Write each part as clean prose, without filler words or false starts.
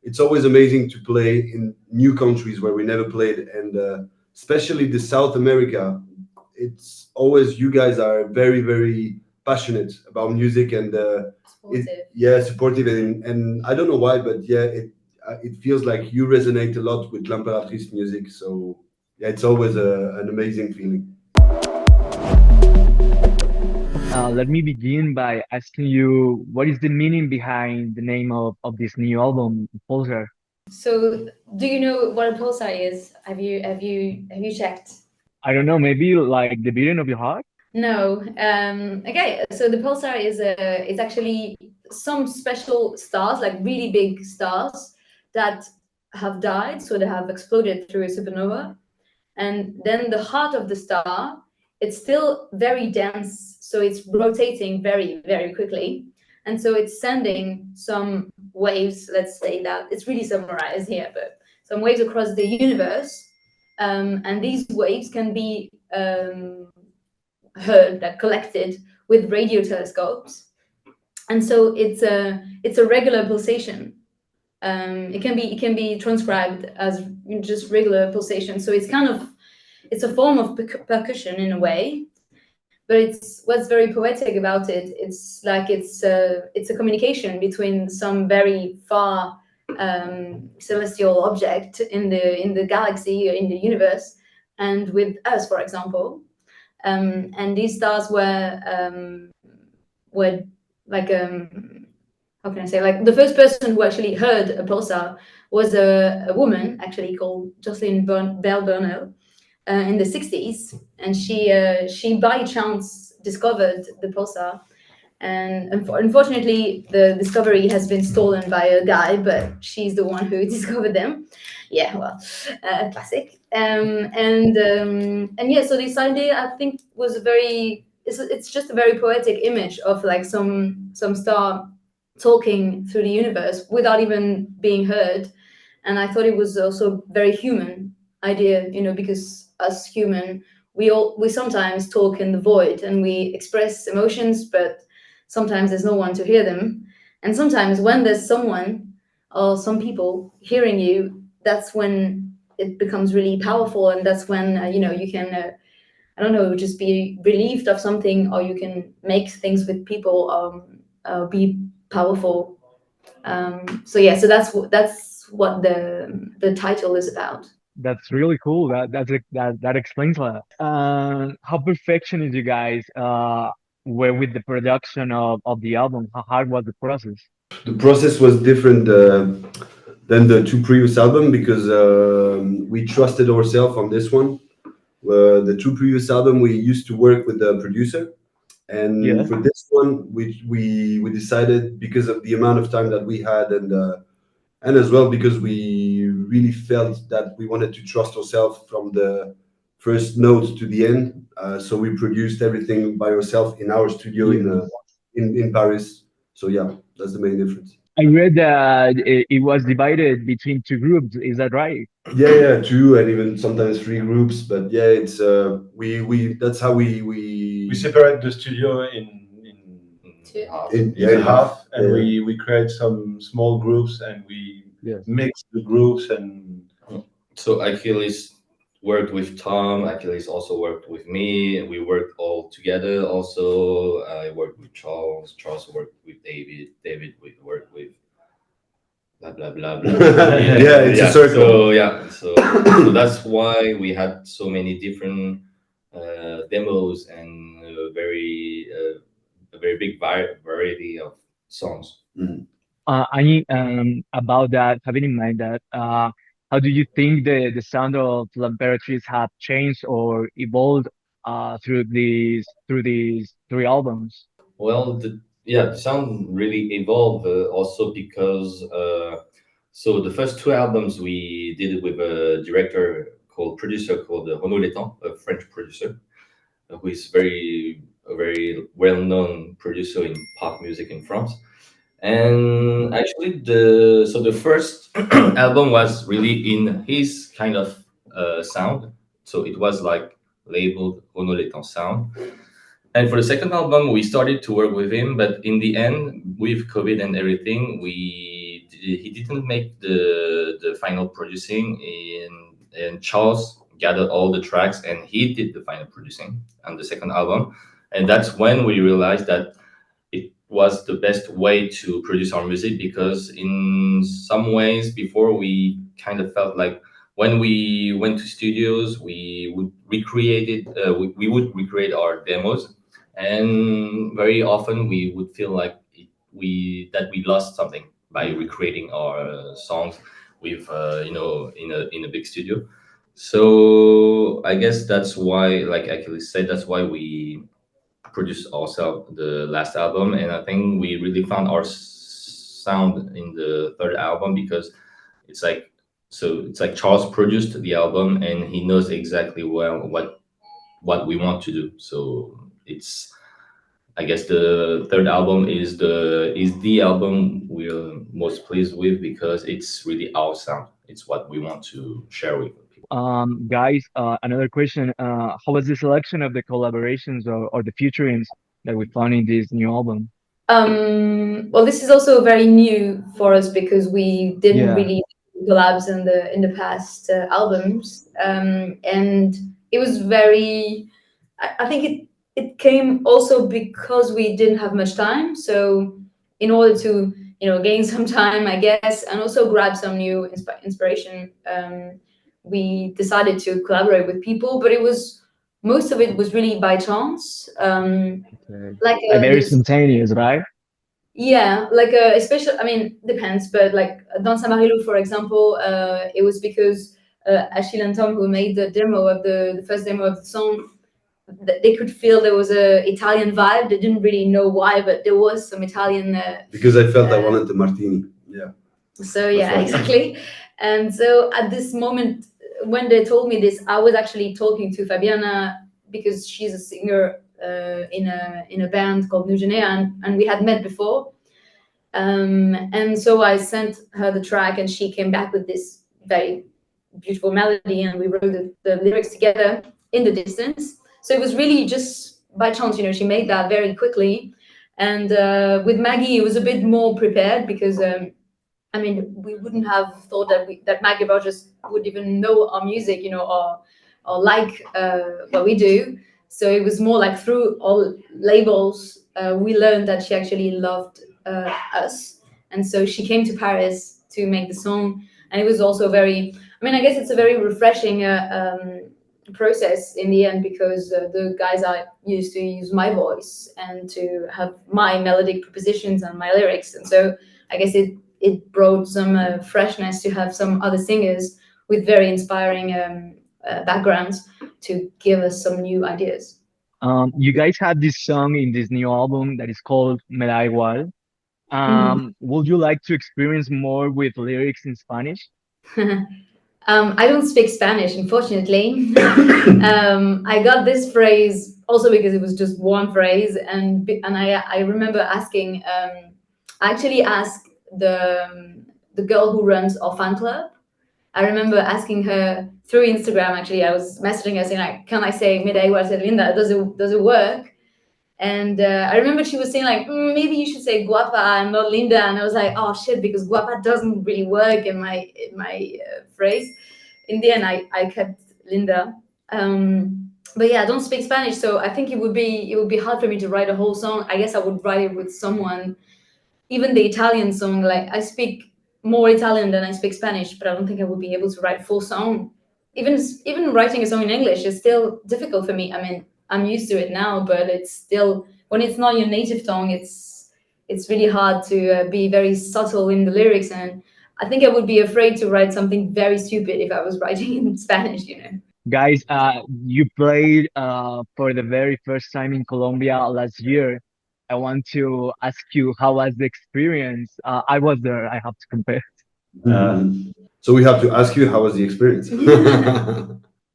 it's always amazing to play in new countries where we never played, and especially the South America. It's always, you guys are very, very passionate about music, and yeah, supportive, and I don't know why, but yeah, it feels like you resonate a lot with L'Imperatrice music. So yeah, it's always an amazing feeling. Let me begin by asking you what is the meaning behind the name of this new album, Pulsar? So, do you know what a pulsar is? Have you checked? I don't know, maybe like the beating of your heart? No. Okay. So the pulsar is it's actually some special stars, like really big stars that have died. So they have exploded through a supernova, and then the heart of the star, it's still very dense, so it's rotating very, very quickly, and so it's sending some waves. Let's say that it's really summarized here, but some waves across the universe, and these waves can be heard, that collected with radio telescopes, and so it's a regular pulsation. It can be transcribed as just regular pulsation. So it's a form of percussion in a way, but it's what's very poetic about it. It's like it's a communication between some very far celestial object in the galaxy or in the universe, and with us, for example. And these stars were like how can I say, like the first person who actually heard a pulsar was a woman actually called Jocelyn Bell Burnell in the 60s, and she by chance discovered the pulsar. And unfortunately, the discovery has been stolen by a guy, but she's the one who discovered them. Yeah, well, classic. And yeah, so this idea, I think, was it's just a very poetic image of like some star talking through the universe without even being heard. And I thought it was also very human idea, because us human, we sometimes talk in the void and we express emotions, but sometimes there's no one to hear them. And sometimes when there's someone or some people hearing you, that's when it becomes really powerful, and that's when you can I don't know, just be relieved of something, or you can make things with people be powerful. So yeah, so that's what the title is about. That's really cool. That explains a lot. How perfectionist you guys were with the production of the album? How hard was the process? The process was different than the two previous album, because we trusted ourselves on this one. The two previous album, we used to work with the producer, and Yeah. for this one, we decided, because of the amount of time that we had, and as well because we really felt that we wanted to trust ourselves from the first note to the end. So we produced everything by ourselves in our studio Yeah. in Paris. So yeah, that's the main difference. I read that it was divided between two groups. Is that right? Yeah, yeah, two and even sometimes three groups. But yeah, it's we that's how we separate the studio Two. yeah, in half, and yeah. we create some small groups, and we Yes. mix the groups. And So Achilles worked with Tom. Achilles also worked with me. We worked all together. Also, I worked with Charles. Charles worked with David. David we worked with blah blah blah blah. Yeah, it's a circle. So yeah, so that's why we had so many different demos and a very big variety of songs. Mhm. About that, having in mind that, how do you think the sound of L'Imperatrice have changed or evolved through these three albums? Well, the sound really evolved also because so the first two albums we did it with a producer called Renaud Letan, a French producer who is a very well known producer in pop music in France. And actually, the first album was really in his kind of sound, so it was like labeled Renaud Letan sound. And for the second album, we started to work with him, but in the end, with COVID and everything, we he didn't make the final producing, and Charles gathered all the tracks and he did the final producing on the second album. And that's when we realized that it was the best way to produce our music, because in some ways before we kind of felt like when we went to studios we would we would recreate our demos, and very often we would feel like we lost something by recreating our songs with in a big studio. So I guess that's why, like Achilles said, that's why we produced ourselves the last album. And I think we really found our sound in the third album, because it's like it's like Charles produced the album and he knows exactly well what we want to do. So it's, I guess the third album is the album we're most pleased with, because it's really our sound. It's what we want to share with people. Guys, another question. How was the selection of the collaborations or the featurings that we found in this new album? Well, this is also very new for us because we didn't Yeah. really do collabs in the past albums, and it was very. I think it came also because we didn't have much time. So in order to gain some time, I guess, and also grab some new inspiration, we decided to collaborate with people. But it was most of it was really by chance. Okay. Like Very this. spontaneous, right? Yeah, like especially, I mean, depends, but like Danza Marilu, for example, it was because Achille and Tom, who made the demo of the first demo of the song, they could feel there was a Italian vibe. They didn't really know why, but there was some Italian. Because I felt I wanted the martini. Yeah. So yeah, why. exactly. And so at this moment, when they told me this, I was actually talking to Fabiana because she's a singer in a band called New Genea, and we had met before. And so I sent her the track, and she came back with this very beautiful melody, and we wrote the lyrics together in the distance. So it was really just by chance, she made that very quickly. And with Maggie, it was a bit more prepared because I mean, we wouldn't have thought that Maggie Rogers would even know our music, or like what we do. So it was more like through all labels, we learned that she actually loved us, and so she came to Paris to make the song. And it was also very, I mean, I guess it's a very refreshing process in the end, because the guys are used to use my voice and to have my melodic propositions and my lyrics, and so I guess it brought some freshness to have some other singers with very inspiring backgrounds to give us some new ideas. You guys had this song in this new album that is called Me da igual. Would you like to experience more with lyrics in Spanish? I don't speak Spanish, unfortunately. I got this phrase also because it was just one phrase, and I remember asking. I actually asked the girl who runs our fan club. I remember asking her through Instagram. Actually, I was messaging her saying, like, "Can I say me da igual ser linda? Does it work?" And I remember she was saying like, maybe you should say guapa and not linda. And I was like, oh shit, because guapa doesn't really work in my phrase. In the end, I kept linda. But yeah, I don't speak Spanish, so I think it would be hard for me to write a whole song. I guess I would write it with someone. Even the Italian song, like I speak more Italian than I speak Spanish, but I don't think I would be able to write a full song. Even writing a song in English is still difficult for me. I mean, I'm used to it now, but it's still, when it's not your native tongue, it's really hard to be very subtle in the lyrics. And I think I would be afraid to write something very stupid if I was writing in Spanish, Guys, you played for the very first time in Colombia last year. I want to ask you, how was the experience? I was there, I have to compare. So we have to ask you, how was the experience?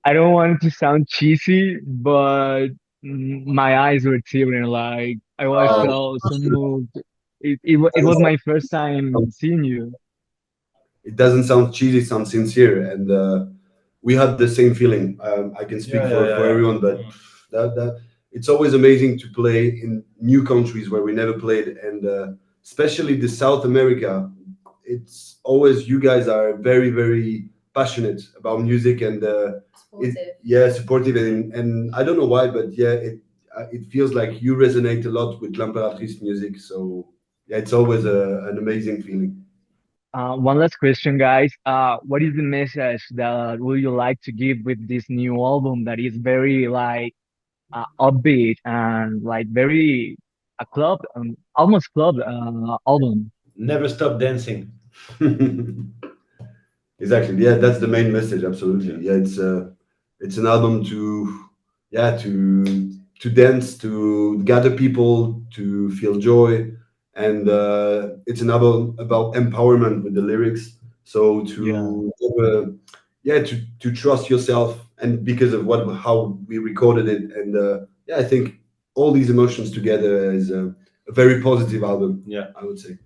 I don't want to sound cheesy, but my eyes were tearing. Like I was so moved. It was my first time seeing you. It doesn't sound cheesy, it sounds sincere, and we had the same feeling. I can speak for everyone, but that it's always amazing to play in new countries where we never played, and especially the South America. it's always you guys are very very passionate about music and Supportive. yeah, supportive, and I don't know why, but yeah, it feels like you resonate a lot with L'Impératrice music. So yeah, it's always an amazing feeling. One last question, guys. What is the message that would you like to give with this new album that is very like upbeat and like very a club, almost club album? never stop dancing. Exactly. Yeah, that's the main message. Absolutely. Yeah, it's an album to yeah to dance, to gather people, to feel joy, and it's an album about empowerment with the lyrics. So Yeah. to yeah to trust yourself, and because of what how we recorded it, and yeah, I think all these emotions together is a very positive album. Yeah. I would say.